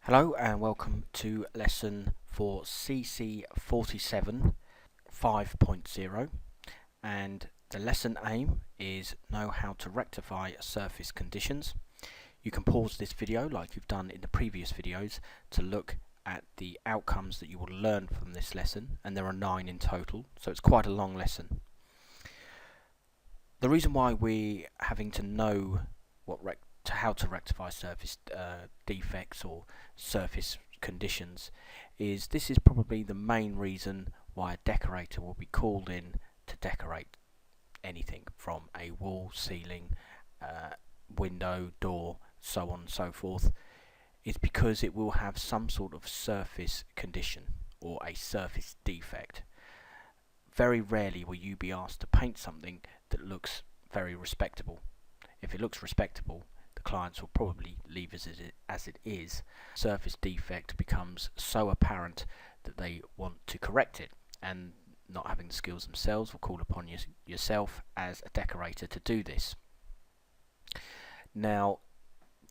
Hello and welcome to lesson for cc47 5.0, and the lesson aim is know how to rectify surface conditions. You can pause this video like you've done in the previous videos to look at the outcomes that you will learn from this lesson, and there are 9 in total, so it's quite a long lesson. The reason why we're having to know how to rectify surface defects or surface conditions is this is probably the main reason why a decorator will be called in to decorate anything from a wall, ceiling, window, door, so on and so forth, is because it will have some sort of surface condition or a surface defect. Very rarely will you be asked to paint something that looks very respectable. If it looks respectable, the clients will probably leave as it is. Surface defect becomes so apparent that they want to correct it, and not having the skills themselves will call upon yourself as a decorator to do this. Now,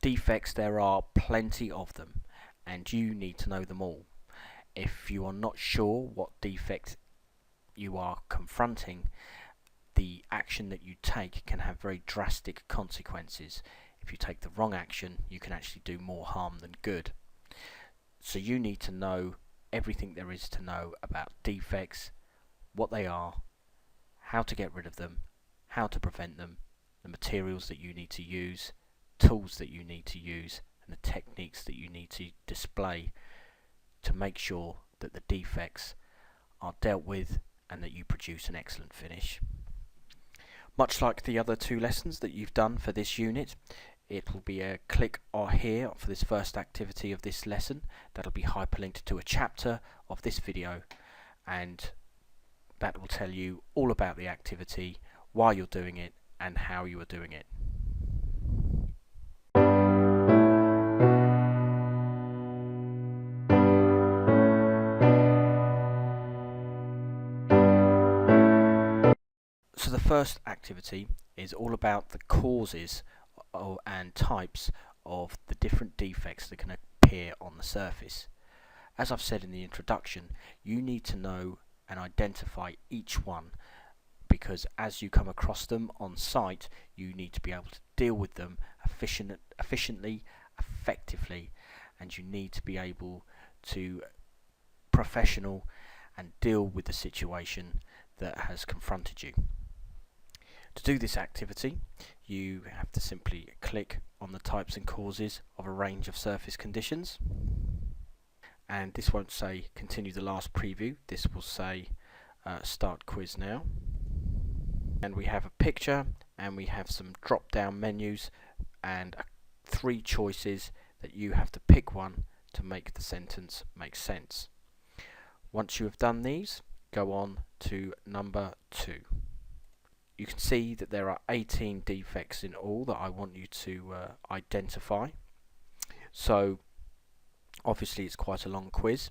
defects, there are plenty of them, and you need to know them all. If you are not sure what defect you are confronting, the action that you take can have very drastic consequences. If you take the wrong action, you can actually do more harm than good. So you need to know everything there is to know about defects, what they are, how to get rid of them, how to prevent them, the materials that you need to use, tools that you need to use, and the techniques that you need to display to make sure that the defects are dealt with and that you produce an excellent finish. Much like the other 2 lessons that you've done for this unit, it will be a click or here for this first activity of this lesson. That'll be hyperlinked to a chapter of this video, and that will tell you all about the activity, why you're doing it, and how you are doing it. So the first activity is all about the causes and types of the different defects that can appear on the surface. As I've said in the introduction, you need to know and identify each one, because as you come across them on site, you need to be able to deal with them efficiently, effectively, and you need to be able to professional and deal with the situation that has confronted you. To do this activity, you have to simply click on the types and causes of a range of surface conditions, and this won't say continue the last preview, this will say start quiz now. And we have a picture, and we have some drop down menus and 3 choices that you have to pick one to make the sentence make sense. Once you have done these, go on to number 2. You can see that there are 18 defects in all that I want you to identify. So obviously it's quite a long quiz.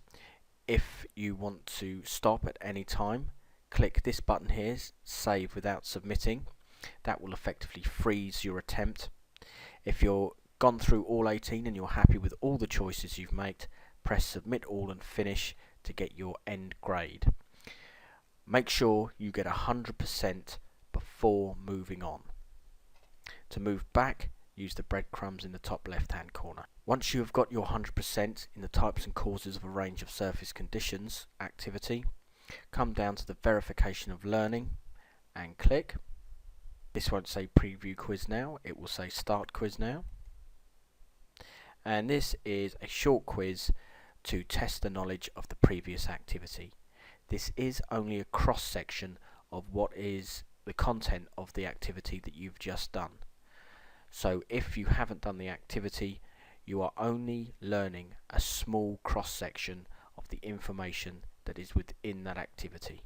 If you want to stop at any time, click this button here, save without submitting. That will effectively freeze your attempt. If you're gone through all 18 and you're happy with all the choices you've made, press submit all and finish to get your end grade. Make sure you get 100% before moving on. To move back, use the breadcrumbs in the top left hand corner. Once you have got your 100% in the types and causes of a range of surface conditions activity, come down to the verification of learning and click. This won't say preview quiz now, it will say start quiz now. And this is a short quiz to test the knowledge of the previous activity. This is only a cross section of what is the content of the activity that you've just done. So if you haven't done the activity, you are only learning a small cross section of the information that is within that activity.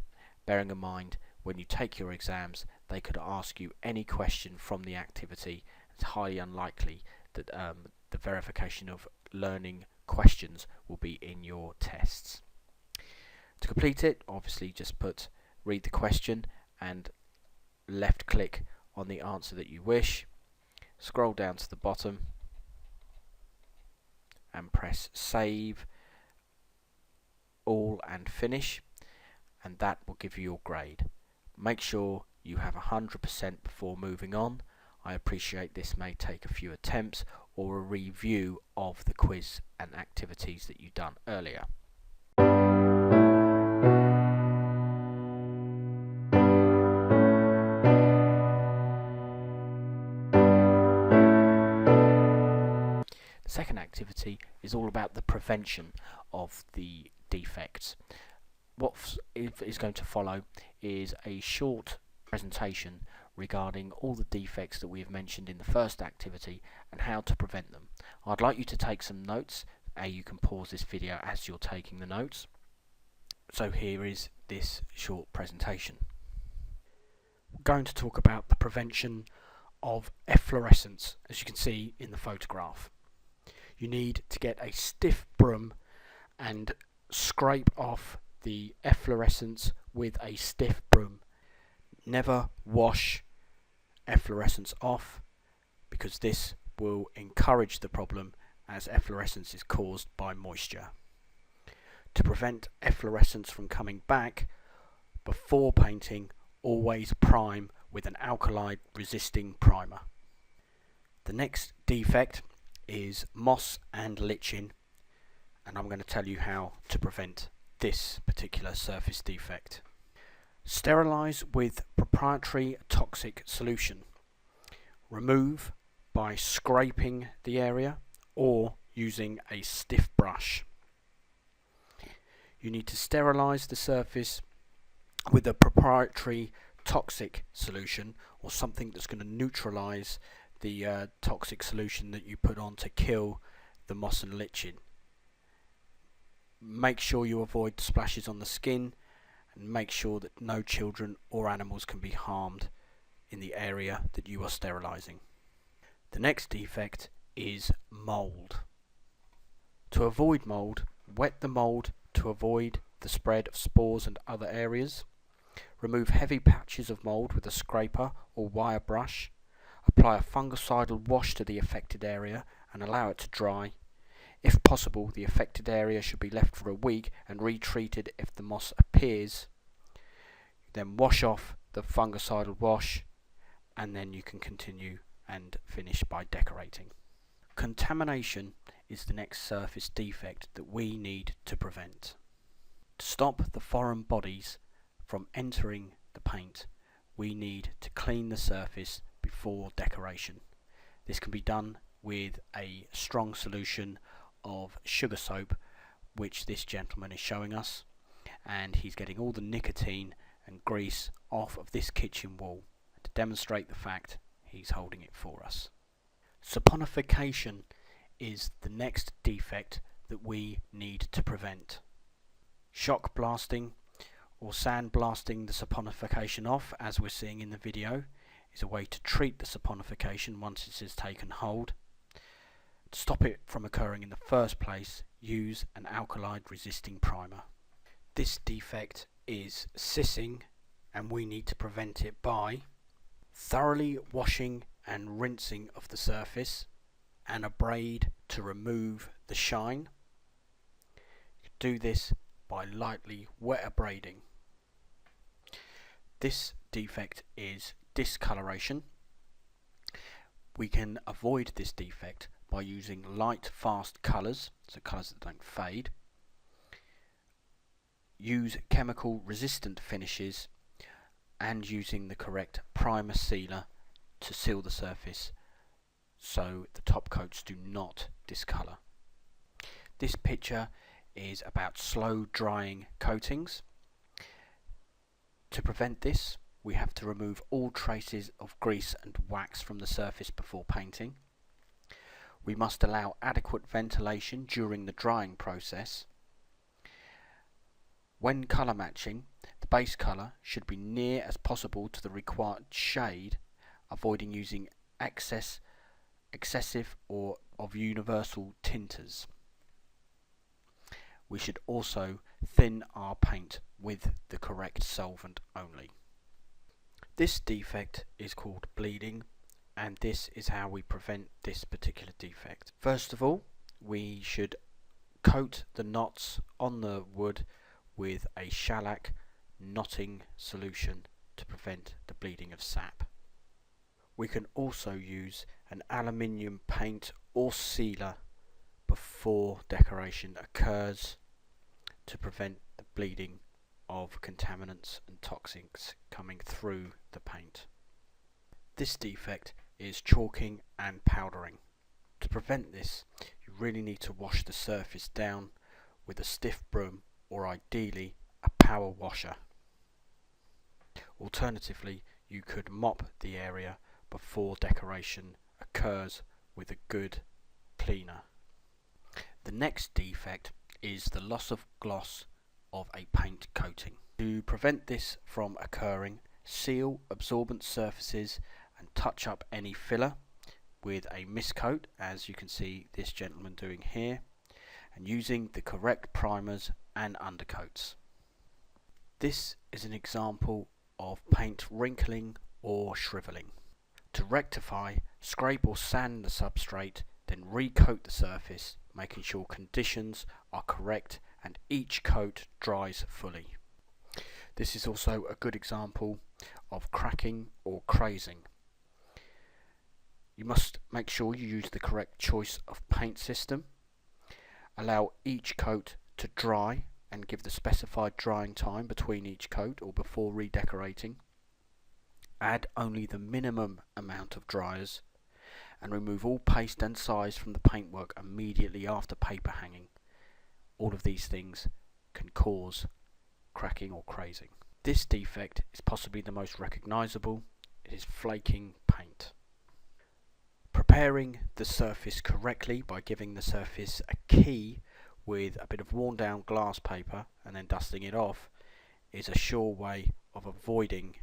Bearing in mind, when you take your exams, they could ask you any question from the activity. It's highly unlikely that the verification of learning questions will be in your tests. To complete it, obviously just read the question and left click on the answer that you wish, scroll down to the bottom and press save all and finish, and that will give you your grade. Make sure you have 100% before moving on. I appreciate this may take a few attempts or a review of the quiz and activities that you've done earlier. The second activity is all about the prevention of the defects. What is going to follow is a short presentation regarding all the defects that we have mentioned in the first activity and how to prevent them. I'd like you to take some notes. You can pause this video as you're taking the notes. So here is this short presentation. We're going to talk about the prevention of efflorescence, as you can see in the photograph. You need to get a stiff broom and scrape off the efflorescence with a stiff broom. Never wash efflorescence off, because this will encourage the problem, as efflorescence is caused by moisture. To prevent efflorescence from coming back, before painting, always prime with an alkali resisting primer. The next defect is moss and lichen, and I'm going to tell you how to prevent this particular surface defect. Sterilize with proprietary toxic solution. Remove by scraping the area or using a stiff brush. You need to sterilize the surface with a proprietary toxic solution, or something that's going to neutralize the toxic solution that you put on to kill the moss and lichen. Make sure you avoid splashes on the skin, and make sure that no children or animals can be harmed in the area that you are sterilizing. The next defect is mold. To avoid mold, wet the mold to avoid the spread of spores and other areas. Remove heavy patches of mold with a scraper or wire brush. Apply a fungicidal wash to the affected area and allow it to dry. If possible, the affected area should be left for a week and retreated if the moss appears. Then wash off the fungicidal wash, and then you can continue and finish by decorating. Contamination is the next surface defect that we need to prevent. To stop the foreign bodies from entering the paint, we need to clean the surface before decoration. This can be done with a strong solution of sugar soap, which this gentleman is showing us, and he's getting all the nicotine and grease off of this kitchen wall. To demonstrate the fact, he's holding it for us. Saponification is the next defect that we need to prevent. Shock blasting or sandblasting the saponification off, as we're seeing in the video, is a way to treat the saponification once it has taken hold. To stop it from occurring in the first place, use an alkali resisting primer. This defect is sissing, and we need to prevent it by thoroughly washing and rinsing of the surface and abrade to remove the shine. You do this by lightly wet abrading. This defect is discoloration. We can avoid this defect by using light, fast colours, so colours that don't fade. Use chemical resistant finishes, and using the correct primer sealer to seal the surface so the top coats do not discolour. This picture is about slow drying coatings. To prevent this, we have to remove all traces of grease and wax from the surface before painting. We must allow adequate ventilation during the drying process. When colour matching, the base colour should be near as possible to the required shade, avoiding using excessive or of universal tinters. We should also thin our paint with the correct solvent only. This defect is called bleeding, and this is how we prevent this particular defect. First of all, we should coat the knots on the wood with a shellac knotting solution to prevent the bleeding of sap. We can also use an aluminium paint or sealer before decoration occurs to prevent the bleeding of contaminants and toxins coming through the paint. This defect is chalking and powdering. To prevent this, you really need to wash the surface down with a stiff broom or ideally a power washer. Alternatively, you could mop the area before decoration occurs with a good cleaner. The next defect is the loss of gloss of a paint coating. To prevent this from occurring, seal absorbent surfaces and touch up any filler with a mist coat, as you can see this gentleman doing here, and using the correct primers and undercoats. This is an example of paint wrinkling or shriveling. To rectify, scrape or sand the substrate, then recoat the surface, making sure conditions are correct and each coat dries fully. This is also a good example of cracking or crazing. You must make sure you use the correct choice of paint system. Allow each coat to dry and give the specified drying time between each coat or before redecorating. Add only the minimum amount of dryers and remove all paste and size from the paintwork immediately after paper hanging. All of these things can cause cracking or crazing. This defect is possibly the most recognisable. It is flaking paint. Preparing the surface correctly by giving the surface a key with a bit of worn down glass paper and then dusting it off is a sure way of avoiding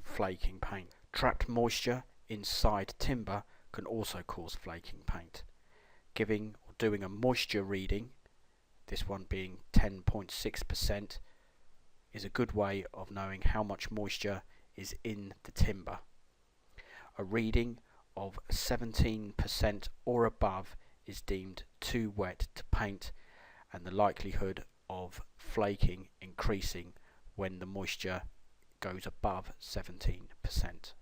flaking paint. Trapped moisture inside timber can also cause flaking paint. Giving or doing a moisture reading, this one being 10.6%, is a good way of knowing how much moisture is in the timber. A reading of 17% or above is deemed too wet to paint, and the likelihood of flaking increasing when the moisture goes above 17%.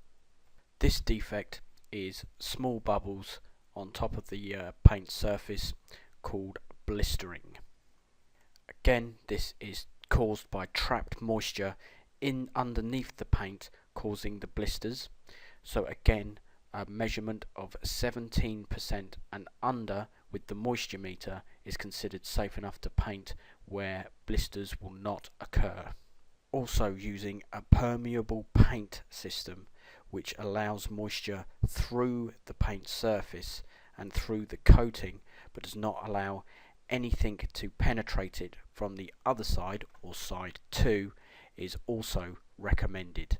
This defect is small bubbles on top of the paint surface called blistering. Again, this is caused by trapped moisture in underneath the paint, causing the blisters. So again, a measurement of 17% and under with the moisture meter is considered safe enough to paint where blisters will not occur. Also using a permeable paint system which allows moisture through the paint surface and through the coating, but does not allow anything to penetrate it from the other side or side 2, is also recommended.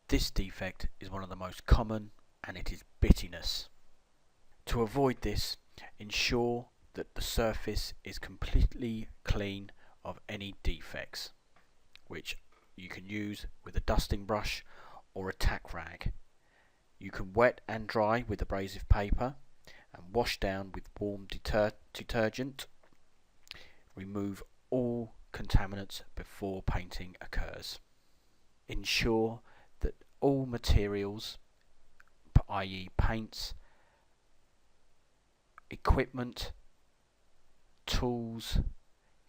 This defect is one of the most common, and it is bittiness. To avoid this, ensure that the surface is completely clean of any defects, which you can use with a dusting brush or a tack rag. You can wet and dry with abrasive paper and wash down with warm detergent. Remove all contaminants before painting occurs. Ensure that all materials, i.e. paints, equipment, tools,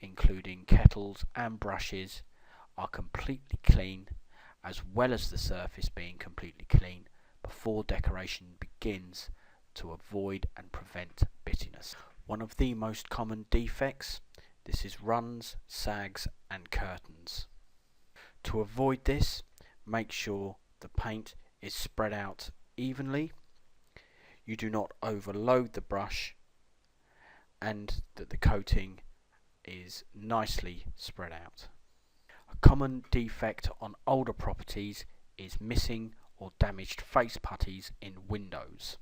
including kettles and brushes, are completely clean, as well as the surface being completely clean before decoration begins, to avoid and prevent bittiness. One of the most common defects, this is runs, sags and curtains. To avoid this, make sure the paint is spread out evenly, you do not overload the brush, and that the coating is nicely spread out. A common defect on older properties is missing or damaged face putties in windows.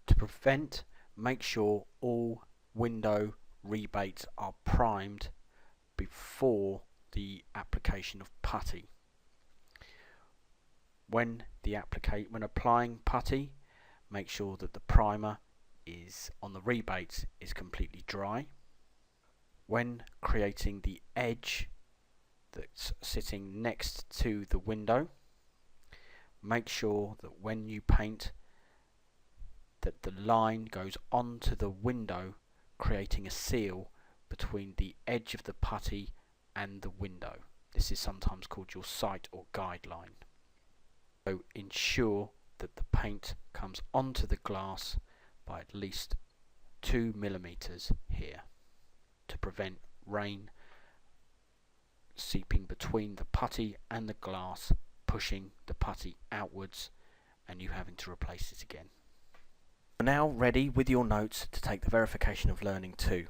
To prevent, make sure all window rebates are primed before the application of putty. When applying putty, make sure that the primer is on the rebates is completely dry. When creating the edge that's sitting next to the window, make sure that when you paint that the line goes onto the window, creating a seal between the edge of the putty and the window. This is sometimes called your sight or guideline. So ensure that the paint comes onto the glass by at least 2 millimeters here to prevent rain seeping between the putty and the glass, pushing the putty outwards and you having to replace it again. You're now ready with your notes to take the verification of learning 2.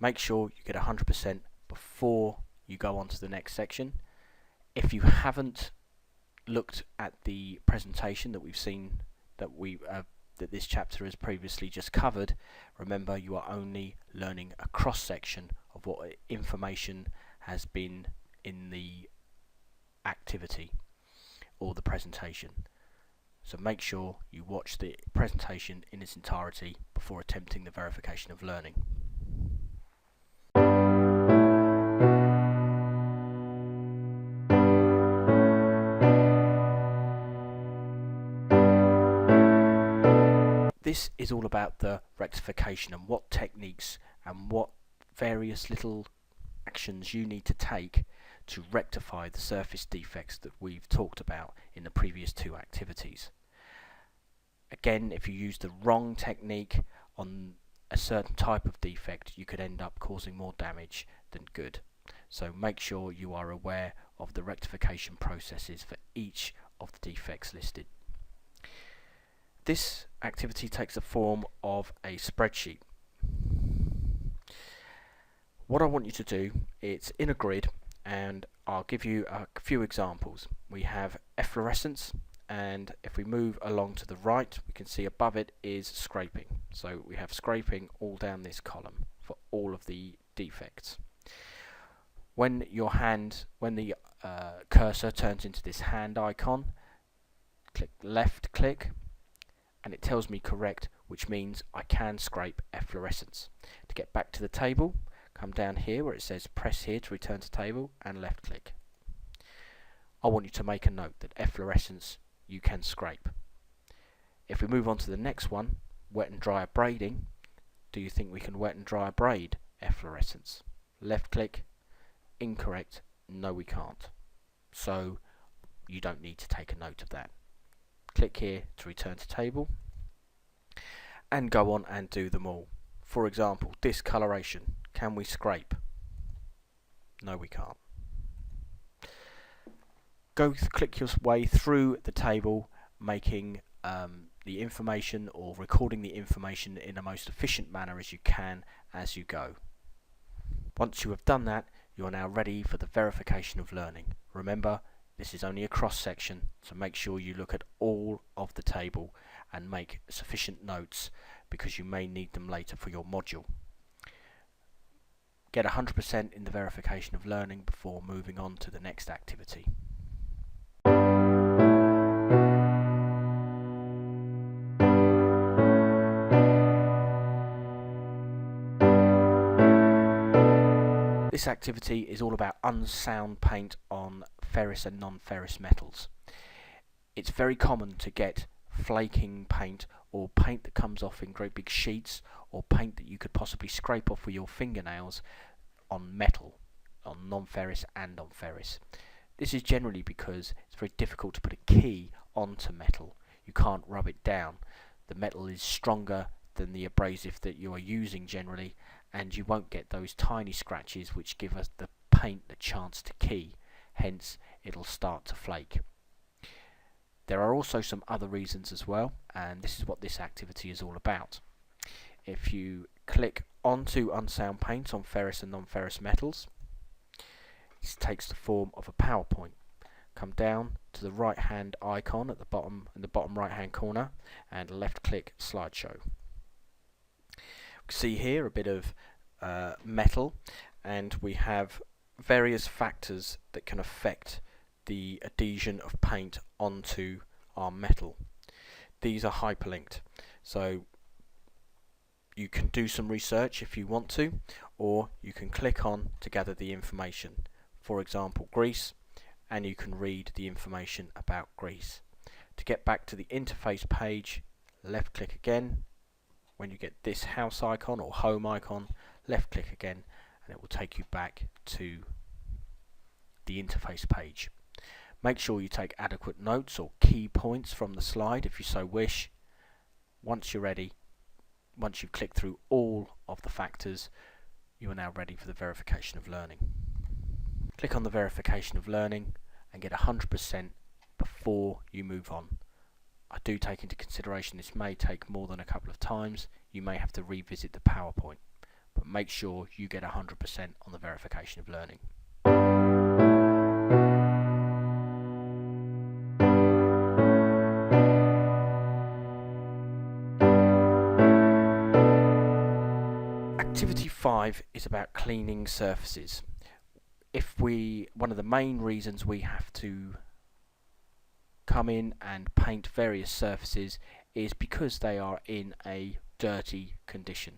Make sure you get 100% before you go on to the next section. If you haven't looked at the presentation that we've seen that this chapter has previously just covered, remember you are only learning a cross section of what information has been in the activity or the presentation. So make sure you watch the presentation in its entirety before attempting the verification of learning. This is all about the rectification and what techniques and what various little actions you need to take to rectify the surface defects that we've talked about in the previous 2 activities. Again, if you use the wrong technique on a certain type of defect, you could end up causing more damage than good. So make sure you are aware of the rectification processes for each of the defects listed. This activity takes the form of a spreadsheet. What I want you to do, it's in a grid, and I'll give you a few examples. We have efflorescence, and if we move along to the right, we can see above it is scraping. So we have scraping all down this column for all of the defects. When the cursor turns into this hand icon, left click, and it tells me correct, which means I can scrape efflorescence. To get back to the table, come down here where it says press here to return to table and left click. I want you to make a note that efflorescence you can scrape. If we move on to the next one, wet and dry abrading, do you think we can wet and dry abrade efflorescence? Left click, incorrect, no we can't. So you don't need to take a note of that. Click here to return to table and go on and do them all. For example, discoloration, can we scrape? No we can't. Click your way through the table, making the information or recording the information in the most efficient manner as you can as you go. Once you have done that, you are now ready for the verification of learning. Remember, this is only a cross section, so make sure you look at all of the table and make sufficient notes because you may need them later for your module. Get 100% in the verification of learning before moving on to the next activity. This activity is all about unsound paint on ferrous and non-ferrous metals. It's very common to get flaking paint or paint that comes off in great big sheets or paint that you could possibly scrape off with your fingernails on metal, on non-ferrous and on ferrous. This is generally because it's very difficult to put a key onto metal. You can't rub it down. The metal is stronger than the abrasive that you are using generally, and you won't get those tiny scratches which give us the paint the chance to key, hence it'll start to flake. There are also some other reasons as well, and this is what this activity is all about. If you click onto unsound paint on ferrous and non-ferrous metals, it takes the form of a PowerPoint. Come down to the right hand icon at the bottom, in the bottom right hand corner, and left click slideshow. We see here a bit of metal, and we have various factors that can affect the adhesion of paint onto our metal. These are hyperlinked, so You can do some research if you want to, or you can click on to gather the information. For example, grease, and you can read the information about grease. To get back to the interface page, left click again. When you get this house icon or home icon, left click again, and it will take you back to the interface page. Make sure you take adequate notes or key points from the slide if you so wish. Once you're ready, once you've clicked through all of the factors, you are now ready for the verification of learning. Click on the verification of learning and get 100% before you move on. I do take into consideration this may take more than a couple of times. You may have to revisit the PowerPoint, but make sure you get 100% on the verification of learning. Activity 5 is about cleaning surfaces. One of the main reasons we have to come in and paint various surfaces is because they are in a dirty condition,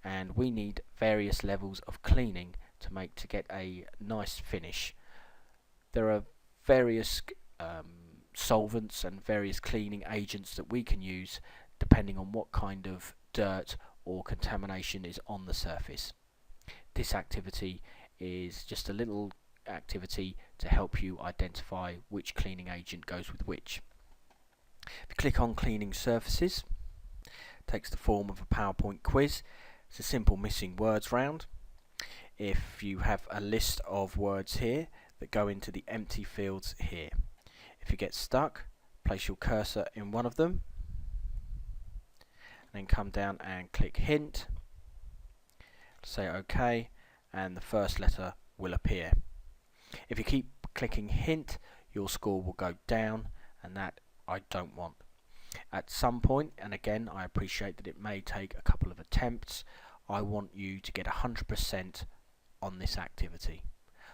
and we need various levels of cleaning to get a nice finish. There are various solvents and various cleaning agents that we can use depending on what kind of dirt or contamination is on the surface. This activity is just a little activity to help you identify which cleaning agent goes with which. If you click on cleaning surfaces, it takes the form of a PowerPoint quiz. It's a simple missing words round. If you have a list of words here that go into the empty fields here. If you get stuck, place your cursor in one of them, and then come down and click hint, say OK, and the first letter will appear. If you keep clicking hint, your score will go down, and that I don't want. At some point, and again I appreciate that it may take a couple of attempts, I want you to get 100% on this activity.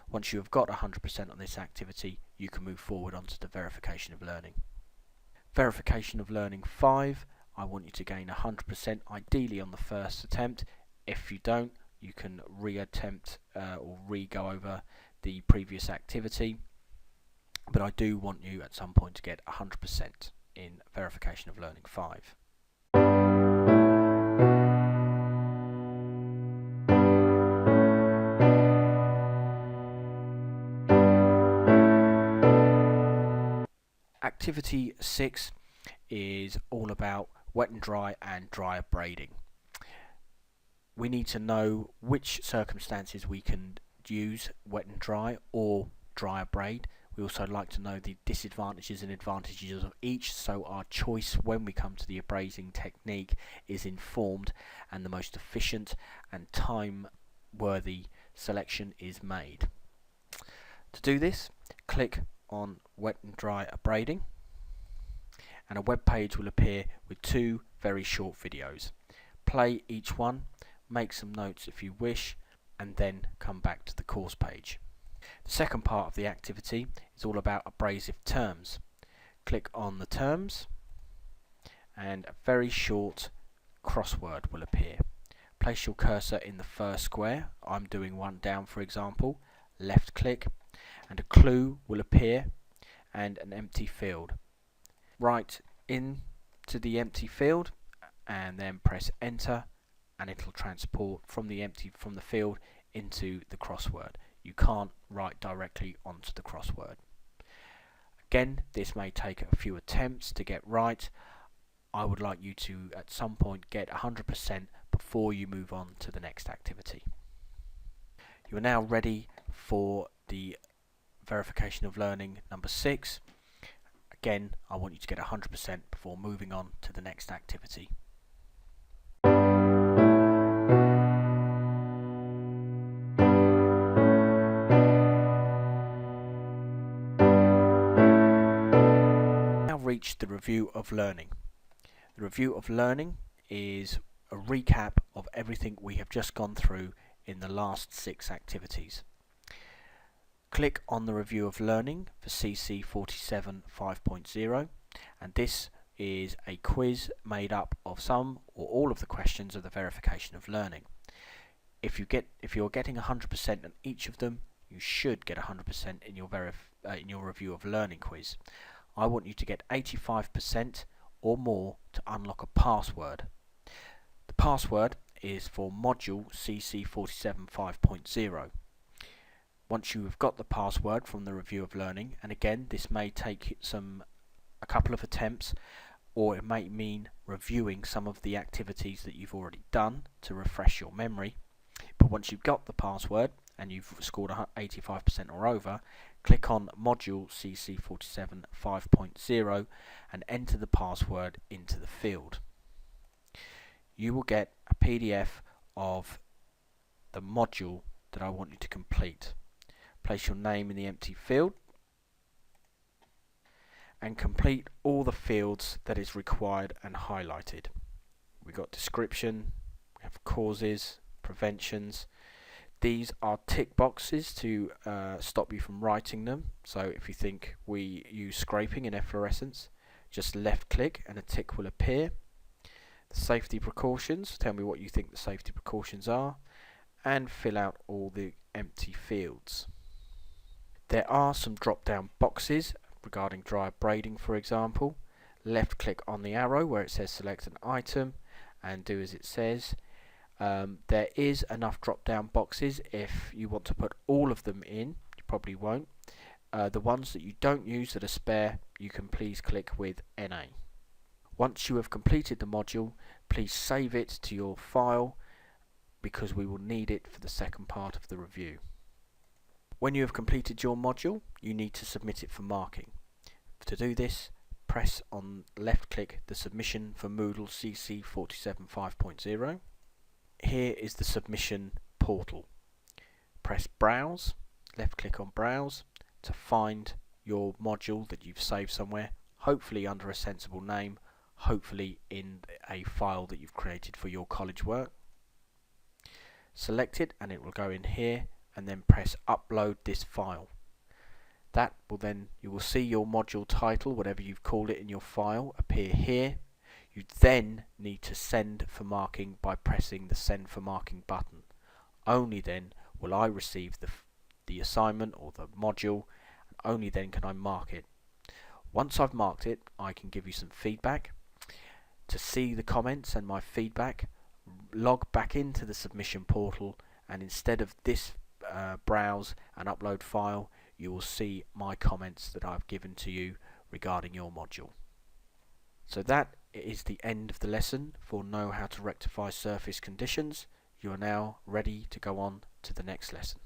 Once you have got 100% on this activity, you can move forward onto the verification of learning. Verification of learning 5, I want you to gain 100% ideally on the first attempt. If you don't, you can re-attempt or re-go over the previous activity, but I do want you at some point to get 100% in verification of learning 5. Activity 6 is all about wet and dry abrading. We need to know which circumstances we can use wet and dry or dry abrade. We also like to know the disadvantages and advantages of each, so our choice when we come to the abrading technique is informed and the most efficient and time-worthy selection is made. To do this, click on wet and dry abrading, and a web page will appear with 2 very short videos. Play each one, make some notes if you wish, and then come back to the course page. The second part of the activity is all about abrasive terms. Click on the terms, and a very short crossword will appear. Place your cursor in the first square. I'm doing one down, for example. Left click, and a clue will appear and an empty field. Write into the empty field and then press enter, and it'll transport from the field into the crossword. You can't write directly onto the crossword. Again, this may take a few attempts to get right. I would like you to at some point get 100% before you move on to the next activity. You are now ready for the verification of learning number 6. Again, I want you to get 100% before moving on to the next activity. Now reached the review of learning. The review of learning is a recap of everything we have just gone through in the last 6 activities. Click on the review of learning for cc47 5.0, and this is a quiz made up of some or all of the questions of the verification of learning. If you're getting 100% on each of them, you should get 100% in your review of learning quiz. I want you to get 85% or more to unlock a password. The password is for module cc47 5.0. Once you have got the password from the review of learning, and again this may take a couple of attempts, or it may mean reviewing some of the activities that you've already done to refresh your memory, but once you've got the password and you've scored 85% or over, click on module cc47 5.0 and enter the password into the field. You will get a PDF of the module that I want you to complete. Place your name in the empty field and complete all the fields that is required and highlighted. We've got description, we have causes, preventions. These are tick boxes to stop you from writing them. So if you think we use scraping in efflorescence, just left click and a tick will appear. The safety precautions, tell me what you think the safety precautions are, and fill out all the empty fields. There are some drop down boxes regarding dry abrading, for example. Left click on the arrow where it says select an item and do as it says. There is enough drop down boxes if you want to put all of them in. You probably won't. The ones that you don't use that are spare, you can please click with NA. Once you have completed the module, please save it to your file because we will need it for the second part of the review. When you have completed your module, you need to submit it for marking. To do this, press on left click the submission for Moodle CC47 5.0. Here is the submission portal. Press browse, left click on browse to find your module that you've saved somewhere, hopefully under a sensible name, hopefully in a file that you've created for your college work. Select it and it will go in here, and then press upload this file. That will then, you will see your module title, whatever you've called it in your file, appear here. You then need to send for marking by pressing the send for marking button. Only then will I receive the assignment or the module, and only then can I mark it. Once I've marked it, I can give you some feedback. To see the comments and my feedback, log back into the submission portal, and instead of this browse and upload file, you will see my comments that I've given to you regarding your module. So that is the end of the lesson for Know How to Rectify Surface Conditions. You are now ready to go on to the next lesson.